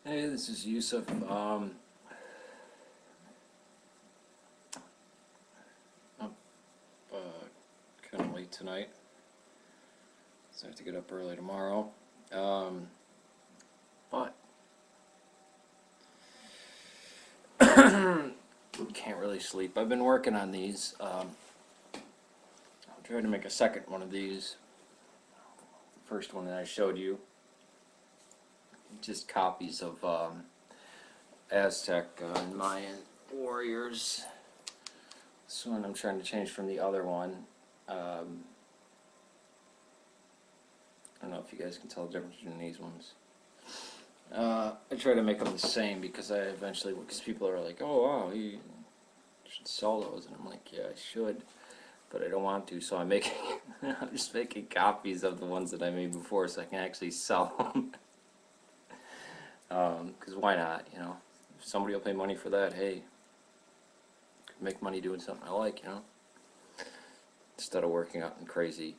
Hey, this is Yusef. I'm kind of late tonight, so I have to get up early tomorrow. But can't really sleep. I've been working on these. I'm trying to make a second one of these. The first one that I showed you, just copies of Aztec and Mayan warriors. This one I'm trying to change from the other one. I don't know if you guys can tell the difference between these ones. I try to make them the same because because people are like, oh wow, you should sell those, and I'm like, yeah, I should, but I don't want to, so I'm just making copies of the ones that I made before so I can actually sell them. Because why not, you know? If somebody will pay money for that, hey, make money doing something I like, you know? Instead of working out in crazy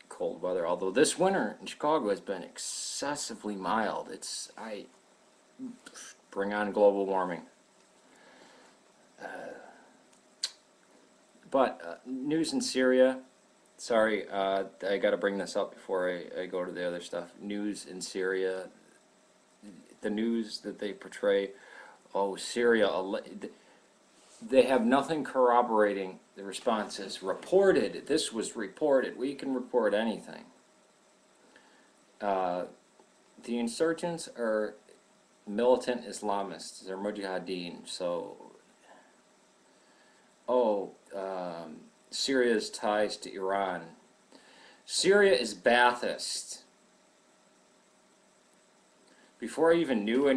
cold weather. Although this winter in Chicago has been excessively mild. I bring on global warming. But news in Syria. Sorry, I got to bring this up before I go to the other stuff. News in Syria. The news that they portray, oh, Syria, they have nothing corroborating the responses. Reported, this was reported. We can report anything. The insurgents are militant Islamists. They're mujahideen. So, Syria's ties to Iran. Syria is Ba'athist. Before I even knew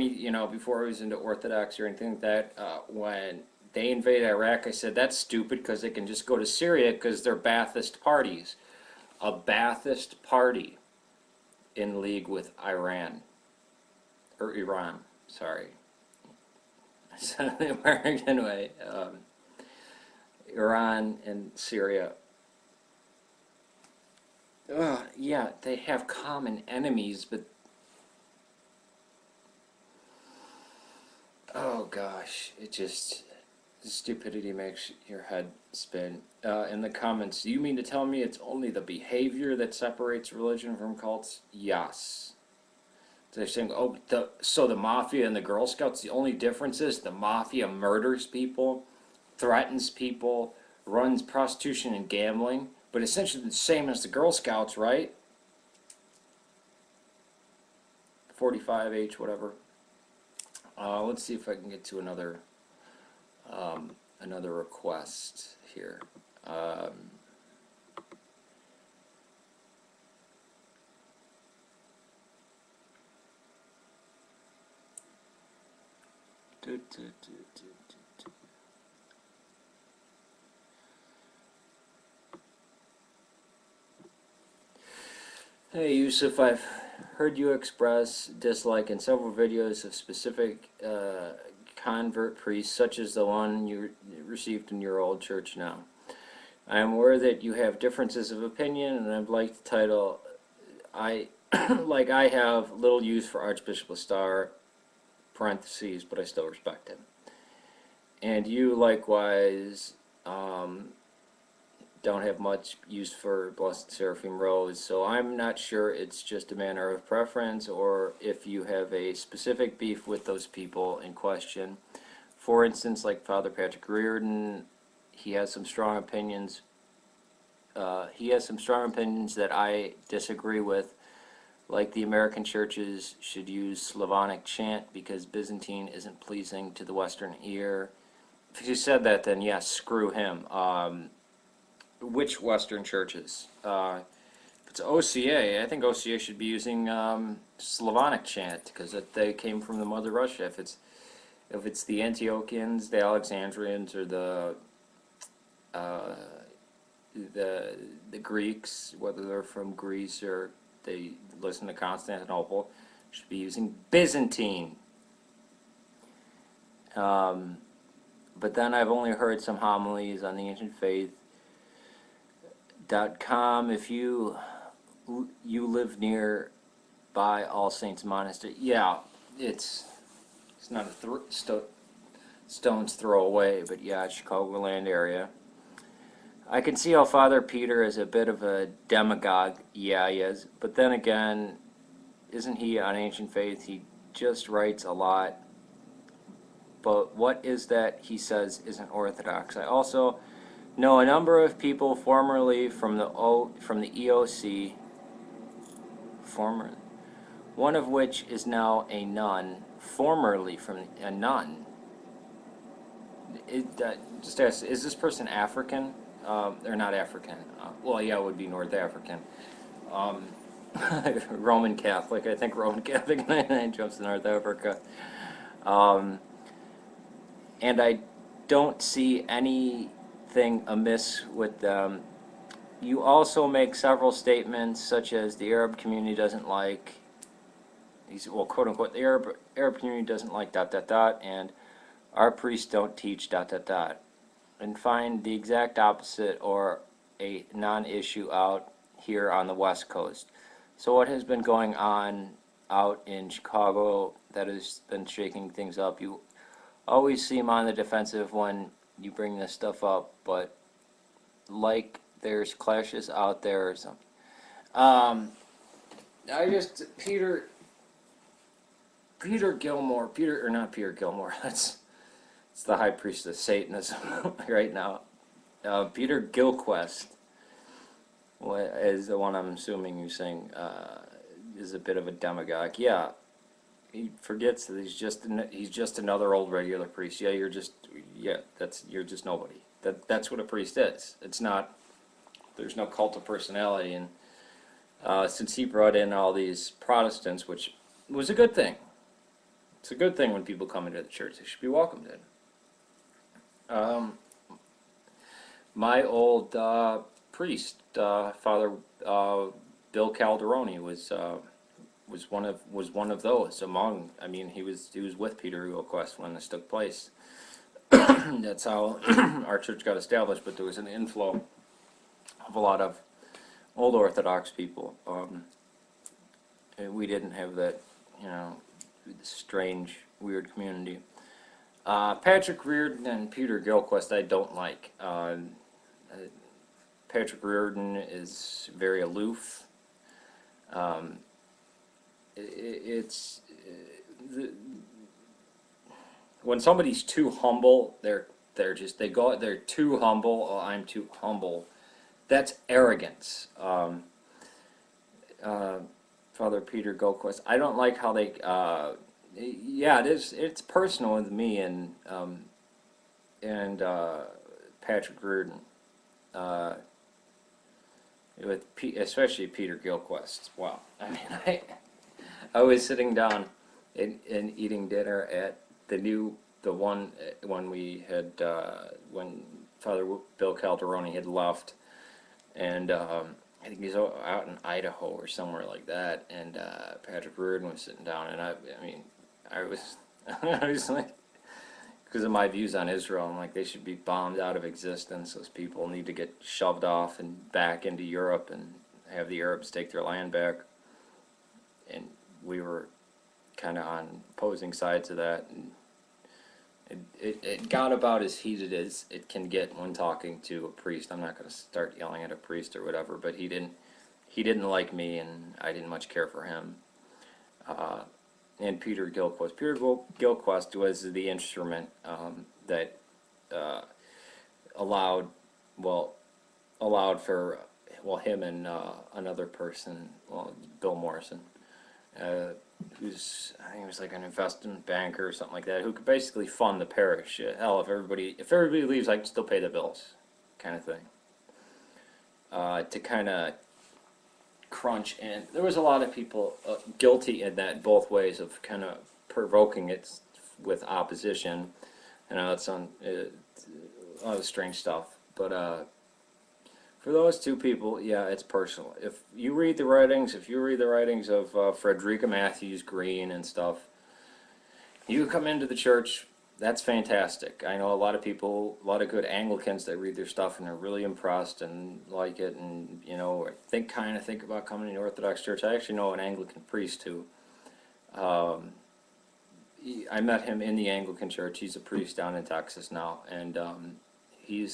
before I was into Orthodox or anything like that, when they invaded Iraq, I said, that's stupid because they can just go to Syria because they're Ba'athist parties. A Ba'athist party in league with Iran. Or Iran, sorry. I said it the American way. Iran and Syria. Yeah, they have common enemies, but oh gosh, the stupidity makes your head spin. In the comments, do you mean to tell me it's only the behavior that separates religion from cults? Yes. They're saying, oh, so the Mafia and the Girl Scouts, the only difference is the Mafia murders people, threatens people, runs prostitution and gambling, but essentially the same as the Girl Scouts, right? 45H, whatever. Let's see if I can get to another request here. Hey Yusef, I've heard you express dislike in several videos of specific convert priests, such as the one you received in your old church now. I am aware that you have differences of opinion, and I'd like the title, I have little use for Archbishop Lestar, parentheses, but I still respect him. And you likewise don't have much use for Blessed Seraphim Rose, so I'm not sure it's just a matter of preference or if you have a specific beef with those people in question. For instance, like Father Patrick Reardon, he has some strong opinions. That I disagree with, like the American churches should use Slavonic chant because Byzantine isn't pleasing to the Western ear. If you said that, then yes, screw him. Which Western churches? If it's OCA, I think OCA should be using Slavonic chant because they came from the Mother Russia. If it's the Antiochians, the Alexandrians, or the Greeks, whether they're from Greece or they listen to Constantinople, should be using Byzantine. But then I've only heard some homilies on the Ancient Faith.com. If you live near by All Saints Monastery, yeah, it's not a stone's throw away, but yeah, Chicagoland area. I can see how Father Peter is a bit of a demagogue. Yeah, he is. But then again, isn't he on Ancient Faith? He just writes a lot. But what is that he says isn't Orthodox? I also know a number of people formerly from the EOC, one of which is now a nun, formerly from a nun. Just ask, is this person African? They're not African. Well, yeah, it would be North African. Roman Catholic. I think Roman Catholic jumps to North Africa. And I don't see anything amiss with them. You also make several statements, such as the Arab community doesn't like, well, quote unquote, the Arab community doesn't like ... and our priests don't teach ... and find the exact opposite or a non-issue out here on the West Coast. So what has been going on out in Chicago that has been shaking things up? You always seem on the defensive when you bring this stuff up, but like there's clashes out there or something. Peter Gilmore, it's the high priest of Satanism right now. Peter Gilquist is the one I'm assuming you're saying is a bit of a demagogue. Yeah, he forgets that he's just another old regular priest. Yeah, you're just nobody. That's what a priest is. It's not. There's no cult of personality, and since he brought in all these Protestants, which was a good thing. It's a good thing when people come into the church. They should be welcomed in. My old priest, Father Bill Calderoni, was one of those among. I mean, he was with Peter Gilquist when this took place. That's how our church got established. But there was an inflow of a lot of old Orthodox people. And we didn't have that, strange, weird community. Patrick Reardon and Peter Gilquist I don't like. Patrick Reardon is very aloof. When somebody's too humble, they're too humble. Oh, I'm too humble. That's arrogance. Father Peter Gilquist, I don't like how they. Yeah, it's personal with me and Patrick Reardon, especially Peter Gilquist. Wow, I mean, I was sitting down and eating dinner at the one when we had when Father Bill Calderoni had left, and I think he's out in Idaho or somewhere like that, and Patrick Reardon was sitting down, and I was like, because of my views on Israel, I'm like, they should be bombed out of existence. Those people need to get shoved off and back into Europe and have the Arabs take their land back. And we were kind of on opposing sides of that, and it got about as heated as it can get when talking to a priest. I'm not going to start yelling at a priest or whatever, but he didn't like me, and I didn't much care for him. And Peter Gilquist. Peter Gilquist was the instrument that allowed for him and another person, Bill Morrison, who's, I think he was like an investment banker or something like that, who could basically fund the parish. Hell, if everybody leaves, I can still pay the bills, kind of thing. To kind of crunch, and there was a lot of people guilty in that both ways of kind of provoking it with opposition. It's on a lot of strange stuff, but for those two people, yeah, it's personal. If you read the writings of Frederica Matthews Green and stuff, you come into the church, that's fantastic. I know a lot of people, a lot of good Anglicans that read their stuff and are really impressed and like it, and think about coming to the Orthodox Church. I actually know an Anglican priest who I met him in the Anglican Church. He's a priest down in Texas now, and he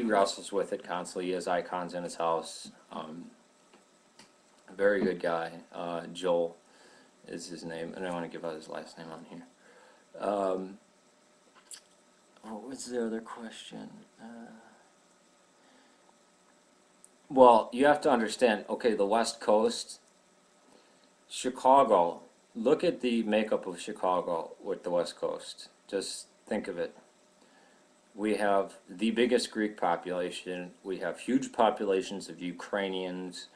wrestles with it constantly. He has icons in his house. A very good guy. Joel is his name, and I want to give out his last name on here. What was the other question? Well, you have to understand, okay, the West Coast, Chicago, look at the makeup of Chicago with the West Coast. Just think of it. We have the biggest Greek population. We have huge populations of Ukrainians,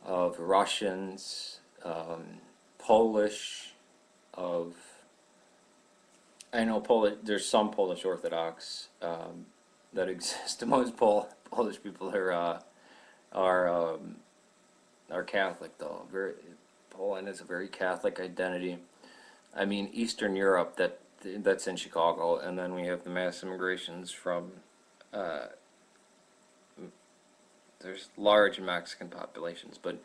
of Russians, Polish, I know there's some Polish Orthodox that exist. Most Polish people are Catholic, though. Poland is a very Catholic identity. I mean, Eastern Europe, that's in Chicago, and then we have the mass immigrations from, there's large Mexican populations, but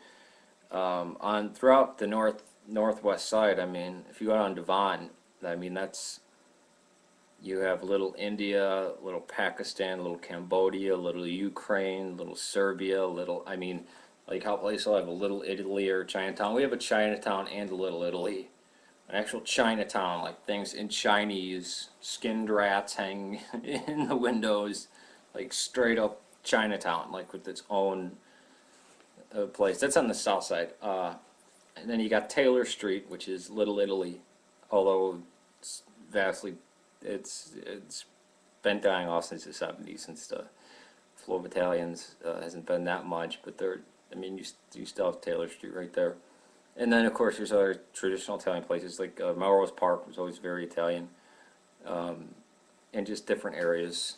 throughout the northwest side, I mean, if you go down Devon, I mean, you have little India, little Pakistan, little Cambodia, little Ukraine, little Serbia, I mean, like how places will have a Little Italy or Chinatown. We have a Chinatown and a Little Italy. An actual Chinatown, like things in Chinese, skinned rats hanging in the windows, like straight up Chinatown, like with its own place. That's on the south side. And then you got Taylor Street, which is Little Italy, although it's been dying off since the 70s, since the flow of Italians hasn't been that much, but I mean, you still have Taylor Street right there. And then, of course, there's other traditional Italian places, like Melrose Park was always very Italian, and just different areas.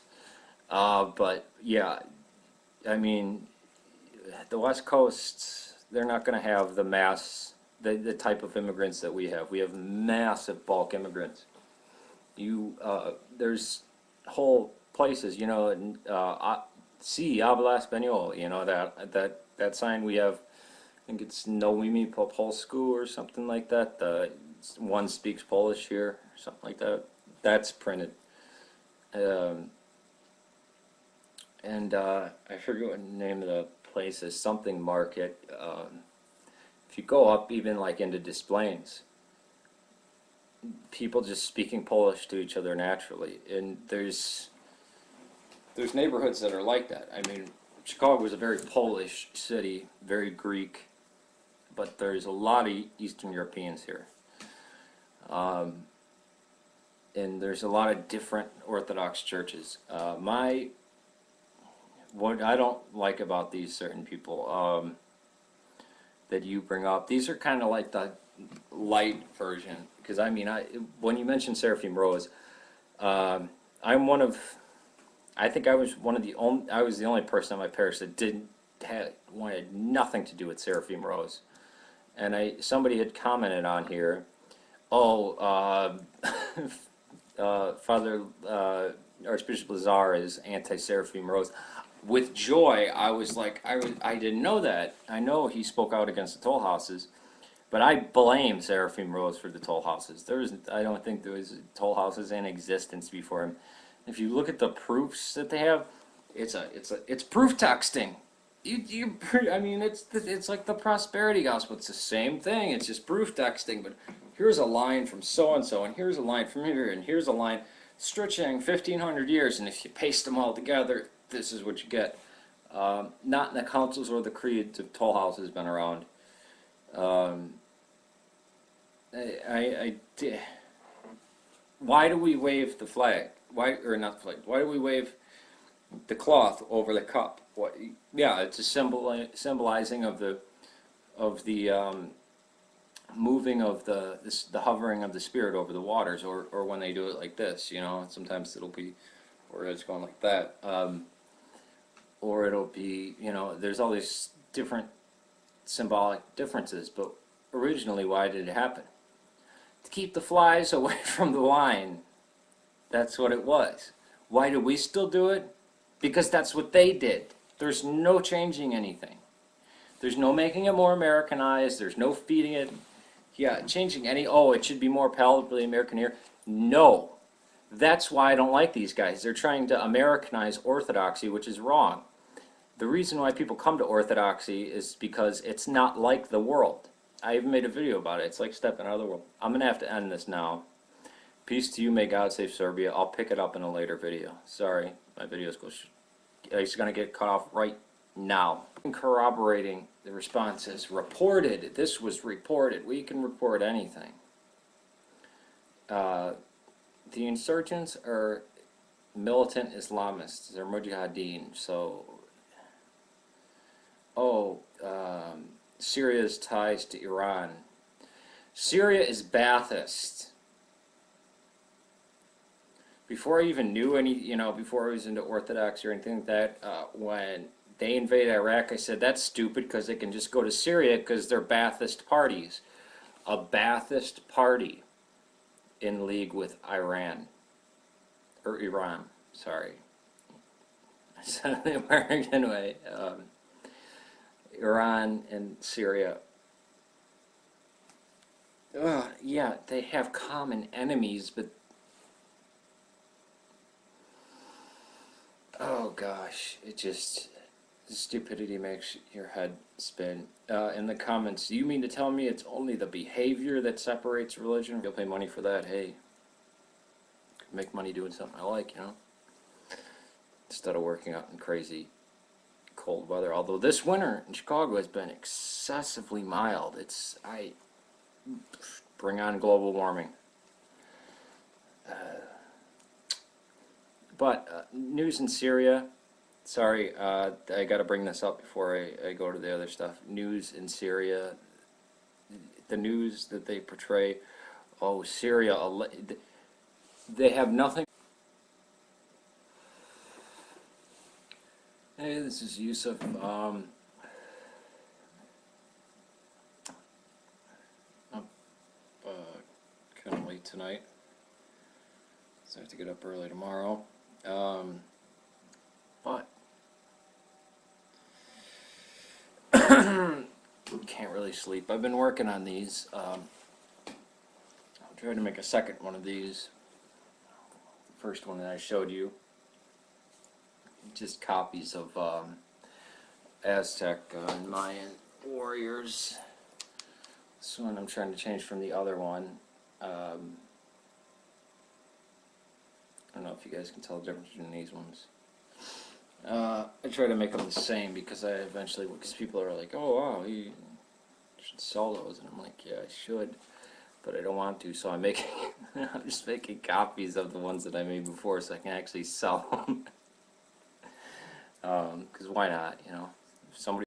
But, yeah, I mean, the West Coast, they're not going to have the type of immigrants that we have. We have massive bulk immigrants. There's whole places, you know, sí, habla español, you know, that sign we have, I think it's Noemi po polsku or something like that. One speaks Polish here, something like that. That's printed. I forget what the name of the place is, something market. If you go up even like into Des Plaines, people just speaking Polish to each other naturally, and there's neighborhoods that are like that. I mean, Chicago was a very Polish city, very Greek, but there's a lot of Eastern Europeans here. And there's a lot of different Orthodox churches. What I don't like about these certain people that you bring up, these are kind of like the light version. Because I mean, when you mentioned Seraphim Rose, I think I was the only person in my parish that wanted nothing to do with Seraphim Rose. And somebody had commented on here, Father Archbishop Lazar is anti-Seraphim Rose. With joy, I was like, I didn't know that. I know he spoke out against the toll houses, but I blame Seraphim Rose for the toll houses. I don't think there was toll houses in existence before him. If you look at the proofs that they have, it's proof texting. I mean, it's like the prosperity gospel. It's the same thing. It's just proof texting. But here's a line from so and so, and here's a line from here, and here's a line stretching 1,500 years. And if you paste them all together, this is what you get. Not in the councils or the creeds of toll houses been around. Why do we wave the flag? Why do we wave the cloth over the cup? Yeah, it's a symbolizing of the moving of the hovering of the Spirit over the waters, or when they do it like this, you know, sometimes it'll be, or it's going like that, or it'll be, you know, there's all these different symbolic differences. But originally, why did it happen? To keep the flies away from the wine. That's what it was. Why do we still do it? Because that's what they did. There's no changing anything. There's no making it more Americanized. There's no feeding it Yeah, changing any, oh, it should be more palatable American here. No. That's why I don't like these guys. They're trying to Americanize Orthodoxy, which is wrong. The reason why people come to Orthodoxy is because it's not like the world. I even made a video about it. It's like stepping out of the world. I'm going to have to end this now. Peace to you. May God save Serbia. I'll pick it up in a later video. Sorry, my videos go. It's going to get cut off right now. Corroborating the responses. Reported. This was reported. We can report anything. The insurgents are militant Islamists. They're mujahideen. So, Syria's ties to Iran. Syria is Ba'athist. Before I even knew any, before I was into Orthodox or anything like that, when they invaded Iraq, I said, that's stupid because they can just go to Syria because they're Ba'athist parties. A Ba'athist party in league with Iran. Or Iran, sorry. I said it the American way. Iran and Syria. Yeah, they have common enemies, but oh gosh, it just, the stupidity makes your head spin. In the comments, do you mean to tell me it's only the behavior that separates religion? You'll pay money for that, hey. Make money doing something I like, instead of working out in crazy cold weather. Although this winter in Chicago has been excessively mild. I bring on global warming. But news in Syria. Sorry, I got to bring this up before I go to the other stuff. News in Syria. The news that they portray. Oh, Syria. They have nothing. Hey, this is Yusef. I'm kind of late tonight, so I have to get up early tomorrow. But can't really sleep. I've been working on these. I'm trying to make a second one of these. First one that I showed you, just copies of Aztec and Mayan warriors. This one I'm trying to change from the other one. I don't know if you guys can tell the difference between these ones. I try to make them the same because because people are like, oh wow, you should sell those, and I'm like, yeah, I should, but I don't want to, so I'm just making copies of the ones that I made before so I can actually sell them. Because why not, if somebody